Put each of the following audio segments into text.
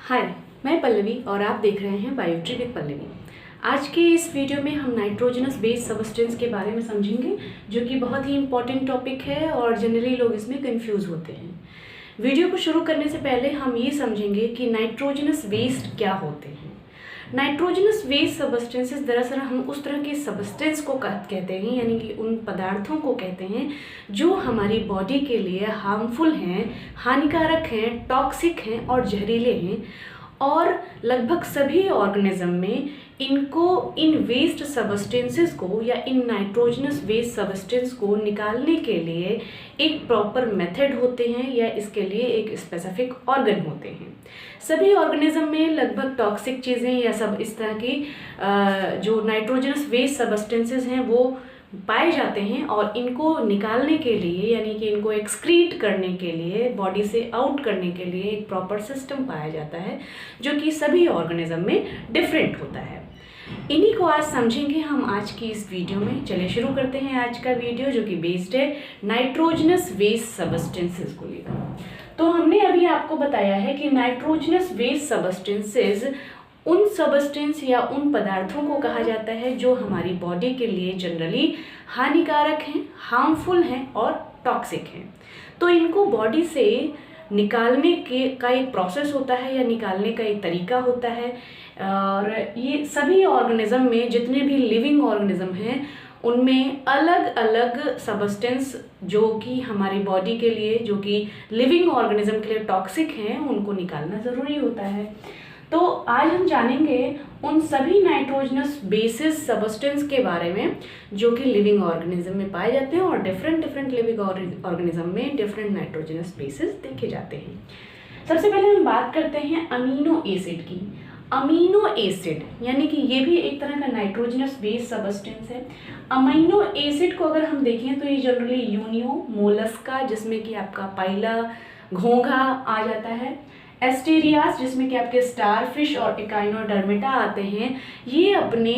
हाय, मैं पल्लवी और आप देख रहे हैं बायोट्री विद पल्लवी। आज के इस वीडियो में हम नाइट्रोजनस बेस सबस्टेंस के बारे में समझेंगे, जो कि बहुत ही इम्पॉर्टेंट टॉपिक है और जनरली लोग इसमें कंफ्यूज होते हैं। वीडियो को शुरू करने से पहले हम ये समझेंगे कि नाइट्रोजनस वेस्ट क्या होते हैं। नाइट्रोजनस वेस्ट सबस्टेंसेस दरअसल हम उस तरह के सबस्टेंस को कहते हैं, यानी कि उन पदार्थों को कहते हैं जो हमारी बॉडी के लिए हार्मफुल हैं, हानिकारक हैं, टॉक्सिक हैं और जहरीले हैं। और लगभग सभी ऑर्गेनिज्म में इन वेस्ट सबस्टेंसेस को या इन नाइट्रोजनस वेस्ट सबस्टेंस को निकालने के लिए एक प्रॉपर मेथड होते हैं या इसके लिए एक स्पेसिफिक ऑर्गन होते हैं। सभी ऑर्गेनिज्म में लगभग टॉक्सिक चीज़ें या सब इस तरह की जो नाइट्रोजनस वेस्ट सबस्टेंसेस हैं वो पाए जाते हैं, और इनको निकालने के लिए यानी कि इनको एक्सक्रीट करने के लिए, बॉडी से आउट करने के लिए एक प्रॉपर सिस्टम पाया जाता है जो कि सभी ऑर्गेनिज्म में डिफरेंट होता है। इन्हीं को आज समझेंगे हम आज की इस वीडियो में। चलिए शुरू करते हैं आज का वीडियो, जो कि बेस्ड है नाइट्रोजनस वेस्ट सबस्टेंसेस को लेकर। तो हमने अभी आपको बताया है कि नाइट्रोजनस वेस्ट सबस्टेंसेस उन सबस्टेंस या उन पदार्थों को कहा जाता है जो हमारी बॉडी के लिए जनरली हानिकारक हैं, हार्मफुल हैं और टॉक्सिक हैं। तो इनको बॉडी से निकालने का एक प्रोसेस होता है या निकालने का एक तरीका होता है। और ये सभी ऑर्गेनिज्म में, जितने भी लिविंग ऑर्गेनिज्म हैं, उनमें अलग अलग सबस्टेंस जो कि हमारी बॉडी के लिए, जो कि लिविंग ऑर्गेनिज्म के लिए टॉक्सिक हैं, उनको निकालना ज़रूरी होता है। तो आज हम जानेंगे उन सभी नाइट्रोजनस बेसिस सबस्टेंस के बारे में जो कि लिविंग ऑर्गेनिज्म में पाए जाते हैं, और डिफरेंट लिविंग ऑर्गेनिज्म में डिफरेंट नाइट्रोजनस बेसिस देखे जाते हैं। सबसे पहले हम बात करते हैं अमीनो एसिड की। अमीनो एसिड यानी कि ये भी एक तरह का नाइट्रोजनस बेस सबस्टेंस है। अमीनो एसिड को अगर हम देखें तो ये जनरली यूनियो, मोलस्का जिसमें कि आपका पाइला, घोंघा आ जाता है, एस्टेरियास जिसमें कि आपके स्टारफिश और इकाइनोडर्मेटा आते हैं, ये अपने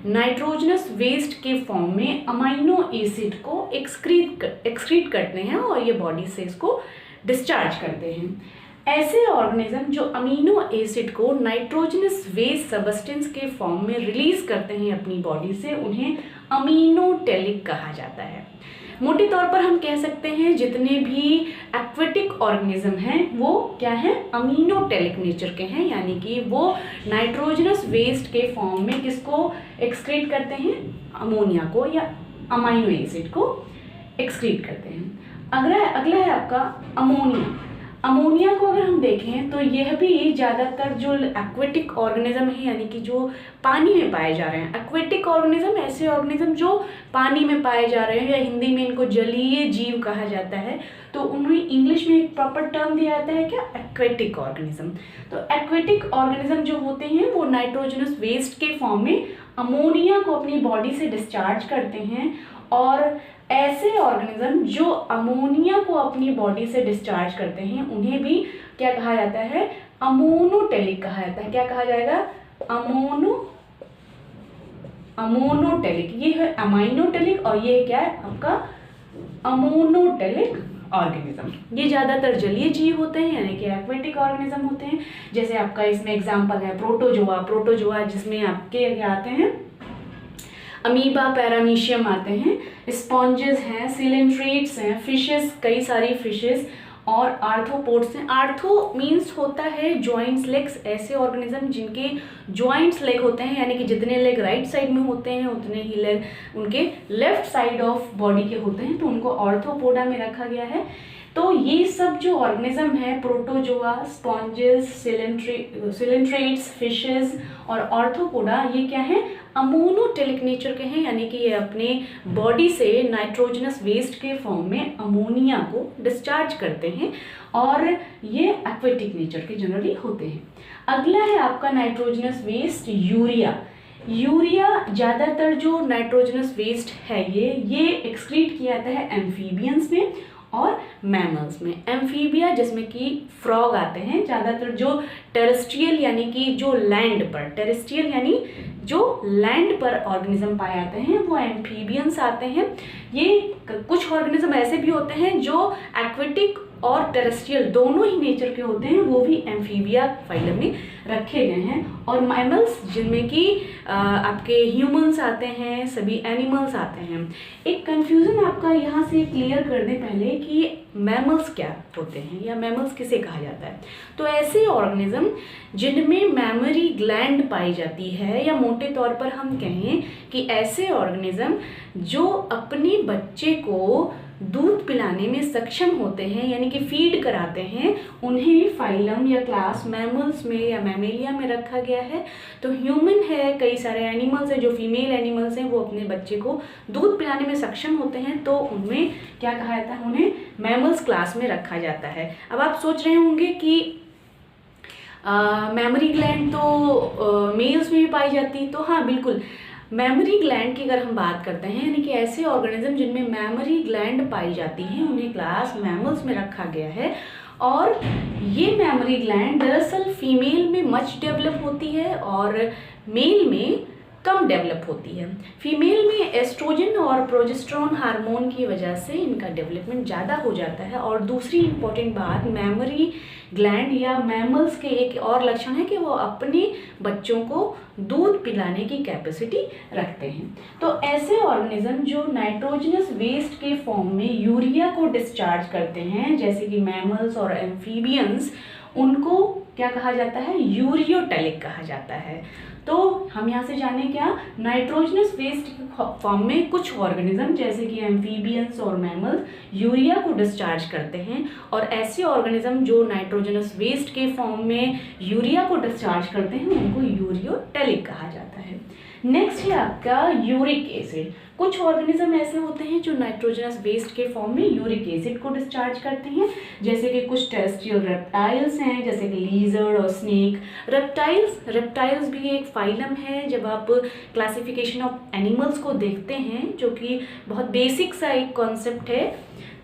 नाइट्रोजनस वेस्ट के फॉर्म में अमीनो एसिड को एक्सक्रीट करते हैं और ये बॉडी से इसको डिस्चार्ज करते हैं। ऐसे ऑर्गेनिज्म जो अमीनो एसिड को नाइट्रोजनस वेस्ट सबस्टेंस के फॉर्म में रिलीज करते हैं अपनी बॉडी से, उन्हें अमीनोटेलिक कहा जाता है। मोटे तौर पर हम कह सकते हैं जितने भी एक्वेटिक ऑर्गेनिज्म हैं वो क्या हैं, अमीनोटेलिक नेचर के हैं, यानी कि वो नाइट्रोजनस वेस्ट के फॉर्म में किसको एक्सक्रीट करते हैं, अमोनिया को या अमीनो एसिड को एक्सक्रीट करते हैं। अगला है आपका अमोनिया। अमोनिया को अगर हम देखें तो यह भी ज़्यादातर जो एक्वेटिक ऑर्गेनिज्म है, यानी कि जो पानी में पाए जा रहे हैं, एक्वेटिक ऑर्गेनिज्म ऐसे ऑर्गेनिज्म जो पानी में पाए जा रहे हैं, या हिंदी में इनको जलीय जीव कहा जाता है। तो उन्हें इंग्लिश में एक प्रॉपर टर्म दिया जाता है क्या, एक्वेटिक ऑर्गेनिज्म। तो एक्वेटिक ऑर्गेनिज्म जो होते हैं वो नाइट्रोजनस वेस्ट के फॉर्म में अमोनिया को अपनी बॉडी से डिस्चार्ज करते हैं, और ऐसे ऑर्गेनिज्म जो अमोनिया को अपनी बॉडी से डिस्चार्ज करते हैं उन्हें भी क्या कहा जाता है, अमोनोटेलिक कहा जाता है। क्या कहा जाएगा, अमोनोटेलिक। ये है अमाइनोटेलिक और ये क्या है आपका अमोनोटेलिक ऑर्गेनिज्म। ये ज़्यादातर जलीय जीव होते हैं, यानी कि एक्वेटिक ऑर्गेनिज्म होते हैं। जैसे आपका इसमें एग्जाम्पल है प्रोटोजोआ जिसमें आपके क्या आते हैं, अमीबा, पैरामीशियम आते हैं, स्पॉन्जेस हैं, सिलेंट्रेट्स हैं, फिशेस, कई सारी फिशेस, और आर्थ्रोपोड्स हैं। आर्थो मीन्स होता है जॉइंट्स, लेग्स। ऐसे ऑर्गेनिज्म जिनके जॉइंट्स लेग होते हैं, यानी कि जितने लेग राइट साइड में होते हैं उतने ही लेग उनके लेफ्ट साइड ऑफ बॉडी के होते हैं, तो उनको आर्थ्रोपोडा में रखा गया है। तो ये सब जो ऑर्गेनिज्म है, प्रोटोजोआ, स्पॉन्जेस, सिलेंट्रेट्स, फिशेस और आर्थ्रोपोडा, ये क्या है, अमोनोटेलिक नेचर के हैं, यानी कि ये अपने बॉडी से नाइट्रोजनस वेस्ट के फॉर्म में अमोनिया को डिस्चार्ज करते हैं, और ये एक्वेटिक नेचर के जनरली होते हैं। अगला है आपका नाइट्रोजनस वेस्ट यूरिया। यूरिया ज़्यादातर जो नाइट्रोजनस वेस्ट है ये एक्सक्रीट किया जाता है एम्फीबियंस में और मैमल्स में। एम्फीबिया जिसमें कि फ्रॉग आते हैं, ज़्यादातर जो टेरेस्ट्रियल यानी कि जो लैंड पर, टेरेस्ट्रियल यानी जो लैंड पर ऑर्गेनिज्म पाए जाते हैं वो एम्फीबियंस आते हैं। ये कुछ ऑर्गेनिज्म ऐसे भी होते हैं जो एक्वेटिक और टेरेस्ट्रियल दोनों ही नेचर के होते हैं, वो भी एम्फीबिया फाइलम में रखे गए हैं। और मैमल्स जिनमें कि आपके ह्यूमंस आते हैं, सभी एनिमल्स आते हैं। एक कंफ्यूजन आपका यहाँ से क्लियर कर दें पहले कि मैमल्स क्या होते हैं या मैमल्स किसे कहा जाता है। तो ऐसे ऑर्गेनिज्म जिनमें मैमरी ग्लैंड पाई जाती है, या मोटे तौर पर हम कहें कि ऐसे ऑर्गेनिज्म जो अपने बच्चे को दूध पिलाने में सक्षम होते हैं, यानी कि फीड कराते हैं, उन्हें फाइलम या क्लास मैमल्स में या मैमेलिया में रखा गया है। तो ह्यूमन है, कई सारे एनिमल्स हैं जो फीमेल एनिमल्स हैं, वो अपने बच्चे को दूध पिलाने में सक्षम होते हैं, तो उनमें क्या कहा जाता है, उन्हें मैमल्स क्लास में रखा जाता है। अब आप सोच रहे होंगे कि मैमरी ग्लैंड तो मेल्स में भी पाई जाती, तो हाँ बिल्कुल, मैमरी ग्लैंड की अगर हम बात करते हैं, यानी कि ऐसे ऑर्गेनिज्म जिनमें मैमरी ग्लैंड पाई जाती हैं, उन्हें क्लास मैमल्स में रखा गया है। और ये मैमरी ग्लैंड दरअसल फीमेल में मच डेवलप होती है और मेल में कम डेवलप होती है। फीमेल में एस्ट्रोजन और प्रोजेस्टेरोन हार्मोन की वजह से इनका डेवलपमेंट ज़्यादा हो जाता है। और दूसरी इम्पॉर्टेंट बात, मैमरी ग्लैंड या मैमल्स के एक और लक्षण है कि वो अपने बच्चों को दूध पिलाने की कैपेसिटी रखते हैं। तो ऐसे ऑर्गेनिज्म जो नाइट्रोजनस वेस्ट के फॉर्म में यूरिया को डिस्चार्ज करते हैं, जैसे कि मैमल्स और एम्फीबियंस, उनको क्या कहा जाता है, यूरियोटेलिक कहा जाता है। तो हम यहाँ से जाने क्या, नाइट्रोजनस वेस्ट के फॉर्म में कुछ ऑर्गेनिज्म जैसे कि एम्फीबियंस और मैमल्स यूरिया को डिस्चार्ज करते हैं, और ऐसे ऑर्गेनिज्म जो नाइट्रोजनस वेस्ट के फॉर्म में यूरिया को डिस्चार्ज करते हैं उनको यूरियोटेलिक कहा जाता है। नेक्स्ट है आपका यूरिक एसिड। कुछ ऑर्गेनिज्म ऐसे होते हैं जो नाइट्रोजनस वेस्ट के फॉर्म में यूरिक एसिड को डिस्चार्ज करते हैं, जैसे कि कुछ टेरेस्ट्रियल रेप्टाइल्स हैं, जैसे कि लीजर्ड और स्नेक। रेप्टाइल्स भी एक फाइलम है। जब आप क्लासिफिकेशन ऑफ एनिमल्स को देखते हैं, जो कि बहुत बेसिक सा एक कॉन्सेप्ट है,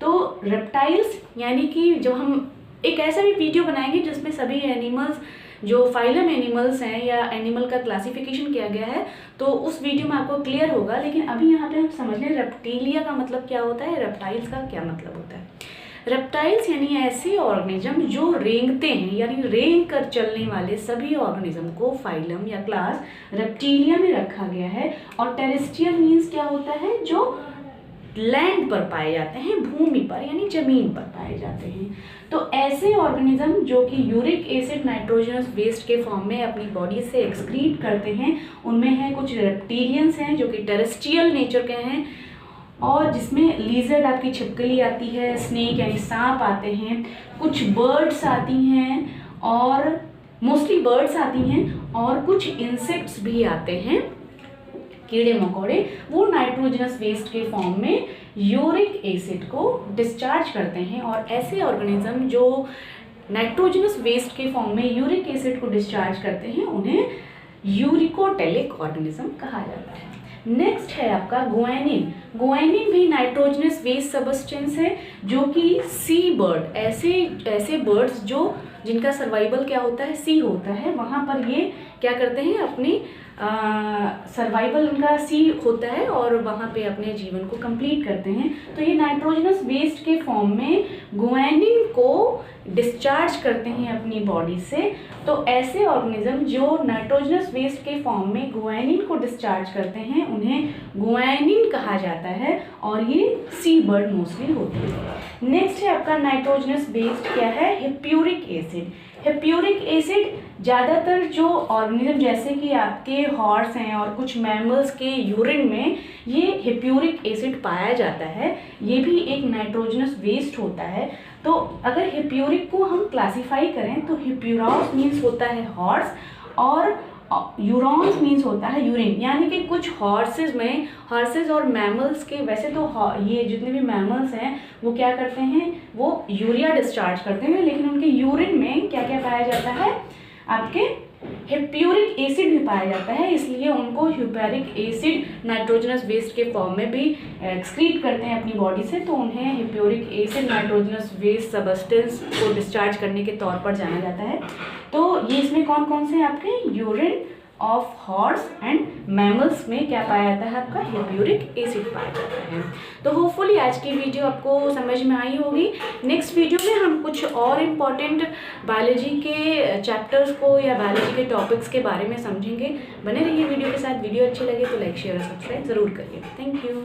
तो रेप्टाइल्स यानी कि जो हम एक ऐसा भी वीडियो बनाएंगे जिसमें सभी एनिमल्स जो फाइलम एनिमल्स हैं या एनिमल का क्लासिफिकेशन किया गया है, तो उस वीडियो में आपको क्लियर होगा। लेकिन अभी यहाँ पे हम समझ लें रेप्टिलिया का मतलब क्या होता है, रेप्टाइल्स का क्या मतलब होता है। रेप्टाइल्स यानी ऐसे ऑर्गेनिज्म जो रेंगते हैं, यानी रेंग कर चलने वाले सभी ऑर्गेनिज्म को फाइलम या क्लास रेप्टिलिया में रखा गया है। और टेरेस्ट्रियल मीन्स क्या होता है, जो लैंड पर पाए जाते हैं, भूमि पर यानी जमीन पर पाए जाते हैं। तो ऐसे ऑर्गेनिज्म जो कि यूरिक एसिड नाइट्रोजनस वेस्ट के फॉर्म में अपनी बॉडी से एक्सक्रीट करते हैं, उनमें है कुछ रेप्टिलियंस हैं जो कि टेरेस्ट्रियल नेचर के हैं, और जिसमें लीजर्ड आपकी छिपकली आती है, स्नेक यानी सांप आते हैं, कुछ बर्ड्स आती हैं, और मोस्टली बर्ड्स आती हैं, और कुछ इंसेक्ट्स भी आते हैं, कीड़े मकोड़े, वो नाइट्रोजनस वेस्ट के फॉर्म में यूरिक एसिड को डिस्चार्ज करते हैं। और ऐसे ऑर्गेनिज्म जो नाइट्रोजनस वेस्ट के फॉर्म में यूरिक एसिड को डिस्चार्ज करते हैं उन्हें यूरिकोटेलिक ऑर्गेनिज्म कहा जाता है। नेक्स्ट है आपका गुआनिन। गुआनिन भी नाइट्रोजनस वेस्ट सबस्टेंस है, जो कि सी बर्ड, ऐसे बर्ड्स जो जिनका सर्वाइवल क्या होता है, सी होता है, वहाँ पर ये क्या करते हैं, अपनी सर्वाइवल उनका सी होता है और वहाँ पे अपने जीवन को कंप्लीट करते हैं। तो ये नाइट्रोजनस वेस्ट के फॉर्म में गुआनिन को डिस्चार्ज करते हैं अपनी बॉडी से। तो ऐसे ऑर्गेनिज्म जो नाइट्रोजनस वेस्ट के फॉर्म में गुआनिन को डिस्चार्ज करते हैं उन्हें गुआनिन कहा जाता है, और ये सी बर्ड मोस्टली होते हैं। नेक्स्ट है आपका नाइट्रोजनस वेस्ट क्या है, हिप्यूरिक एसिड। हिप्यूरिक एसिड ज़्यादातर जो ऑर्गेनिज्म जैसे कि आपके हॉर्स हैं और कुछ मैमल्स के यूरिन में ये हिप्यूरिक एसिड पाया जाता है, ये भी एक नाइट्रोजनस वेस्ट होता है। तो अगर हिप्यूरिक को हम क्लासीफाई करें तो हिप्यूरॉस मीन्स होता है हॉर्स, और यूरॉन्स मीन्स होता है यूरिन, यानी कि कुछ हॉर्सेज और मैमल्स के, वैसे तो ये जितने भी मैमल्स हैं वो क्या करते हैं, वो यूरिया डिस्चार्ज करते हैं, लेकिन उनके यूरिन में क्या क्या पाया जाता है, आपके हिप्यूरिक एसिड भी पाया जाता है, इसलिए उनको हिप्यूरिक एसिड नाइट्रोजनस वेस्ट के फॉर्म में भी एक्सक्रीट करते हैं अपनी बॉडी से, तो उन्हें हिप्यूरिक एसिड नाइट्रोजनस वेस्ट सबस्टेंस को डिस्चार्ज करने के तौर पर जाना जाता है। तो ये इसमें कौन कौन से आपके urine of horse and mammals में क्या पाया जाता है, आपका हिप्यूरिक एसिड पाया जाता है। तो होपफुली आज की वीडियो आपको समझ में आई होगी। नेक्स्ट वीडियो में हम कुछ और इम्पॉर्टेंट बायोलॉजी के चैप्टर्स को या बायोलॉजी के टॉपिक्स के बारे में समझेंगे। बने रहिए वीडियो के साथ। वीडियो अच्छे लगे तो लाइक शेयर और सब्सक्राइब ज़रूर करिए। Thank you.